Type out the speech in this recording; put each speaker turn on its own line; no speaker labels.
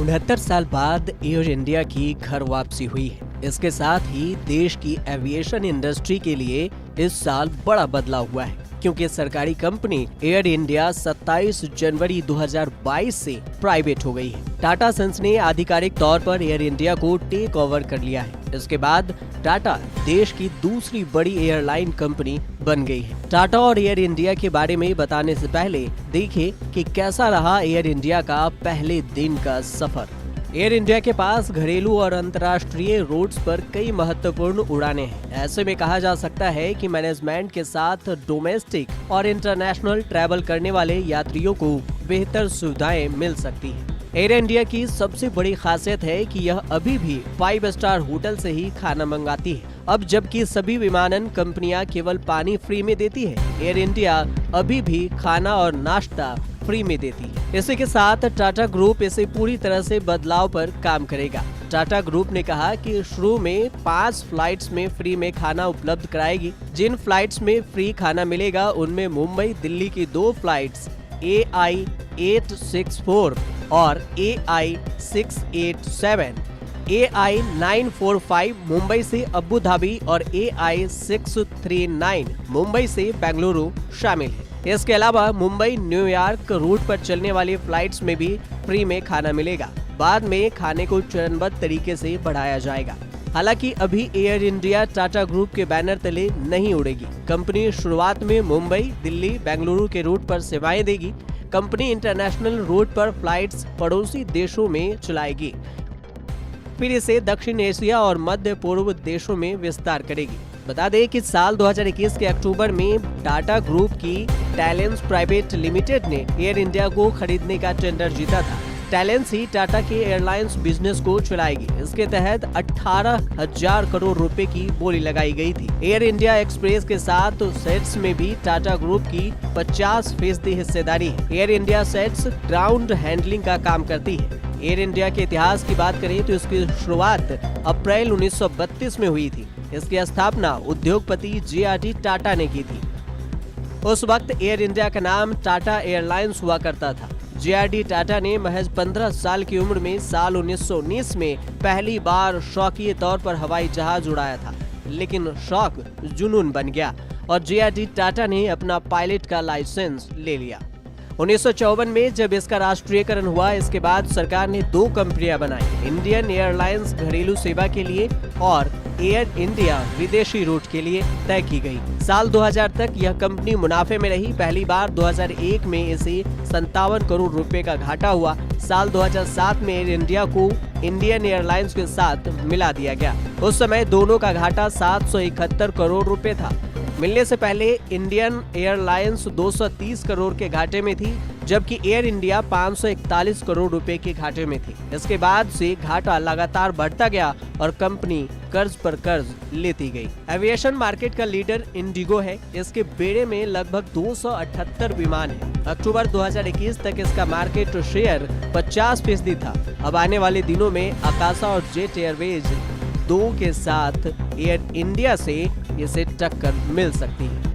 69 साल बाद air India की घर वापसी हुई है। इसके साथ ही देश की एविएशन इंडस्ट्री के लिए इस साल बड़ा बदलाव हुआ है, क्योंकि सरकारी कंपनी एयर इंडिया 27 जनवरी 2022 से प्राइवेट हो गई है। टाटा सन्स ने आधिकारिक तौर पर एयर इंडिया को टेक ओवर कर लिया है। इसके बाद टाटा देश की दूसरी बड़ी एयरलाइन कंपनी बन गई है। टाटा और एयर इंडिया के बारे में बताने से पहले देखें कि कैसा रहा एयर इंडिया का पहले दिन का सफर। एयर इंडिया के पास घरेलू और अंतर्राष्ट्रीय रूट्स पर कई महत्वपूर्ण उड़ानें हैं। ऐसे में कहा जा सकता है कि मैनेजमेंट के साथ डोमेस्टिक और इंटरनेशनल ट्रैवल करने वाले यात्रियों को बेहतर सुविधाएं मिल सकती हैं। एयर इंडिया की सबसे बड़ी खासियत है कि यह अभी भी 5 स्टार होटल से ही खाना मंगाती है। अब जबकि सभी विमानन कंपनियां केवल पानी फ्री में देती है, एयर इंडिया अभी भी खाना और नाश्ता फ्री में देती है। इसी के साथ टाटा ग्रुप इसे पूरी तरह से बदलाव पर काम करेगा। टाटा ग्रुप ने कहा कि शुरू में 5 फ्लाइट्स में फ्री में खाना उपलब्ध कराएगी। जिन फ्लाइट्स में फ्री खाना मिलेगा उनमें मुंबई दिल्ली की 2 फ्लाइट्स AI 864 और AI 687, AI 945 मुंबई से अबू धाबी और AI 639 मुंबई से बेंगलुरु शामिल है। इसके अलावा मुंबई न्यूयॉर्क रूट पर चलने वाली फ्लाइट्स में भी फ्री में खाना मिलेगा। बाद में खाने को चरणबद्ध तरीके से बढ़ाया जाएगा। हालांकि अभी एयर इंडिया टाटा ग्रुप के बैनर तले नहीं उड़ेगी। कंपनी शुरुआत में मुंबई, दिल्ली, बेंगलुरु के रूट पर सेवाएं देगी। कंपनी इंटरनेशनल रूट पर फ्लाइट्स पड़ोसी देशों में चलाएगी, फिर इसे दक्षिण एशिया और मध्य पूर्व देशों में विस्तार करेगी। बता दें कि साल 2021 के अक्टूबर में टाटा ग्रुप की टैलेंस प्राइवेट लिमिटेड ने एयर इंडिया को खरीदने का टेंडर जीता था। टैलेंस ही टाटा के एयरलाइंस बिजनेस को चलाएगी। इसके तहत 18,000 करोड़ रुपए की बोली लगाई गई थी। एयर इंडिया एक्सप्रेस के साथ सेट्स में भी टाटा ग्रुप की 50% हिस्सेदारी है। Air India sets ground handling का काम करती है। एयर इंडिया के इतिहास की बात करें तो इसकी शुरुआत अप्रैल 1932 में हुई थी। इसकी स्थापना उद्योगपति JRD टाटा ने की थी। उस वक्त एयर इंडिया का नाम टाटा एयरलाइंस हुआ करता था। JRD टाटा ने महज 15 साल की उम्र में साल 1919 में पहली बार शौकिया तौर पर हवाई जहाज उड़ाया था, लेकिन शौक जुनून बन गया और JRD टाटा ने अपना पायलट का लाइसेंस ले लिया। 1954 में जब इसका राष्ट्रीयकरण हुआ, इसके बाद सरकार ने 2 कंपनियां बनाई, इंडियन एयरलाइंस घरेलू सेवा के लिए और एयर इंडिया विदेशी रूट के लिए तय की गई। साल 2000 तक यह कंपनी मुनाफे में रही। पहली बार 2001 में इसे 57 करोड़ रुपए का घाटा हुआ। साल 2007 में एयर इंडिया को इंडियन एयरलाइंस के साथ मिला दिया गया। उस समय दोनों का घाटा 771 करोड़ रुपए था। मिलने से पहले इंडियन एयरलाइंस 230 करोड़ के घाटे में थी, जबकि एयर इंडिया 541 करोड़ रुपए के घाटे में थी। इसके बाद से घाटा लगातार बढ़ता गया और कंपनी कर्ज पर कर्ज लेती गई। एविएशन मार्केट का लीडर इंडिगो है। इसके बेड़े में लगभग 278 विमान हैं। अक्टूबर 2021 तक इसका मार्केट शेयर 50% था। अब आने वाले दिनों में आकाशा और जेट एयरवेज 2 के साथ एयर इंडिया से इसे टक्कर मिल सकती है।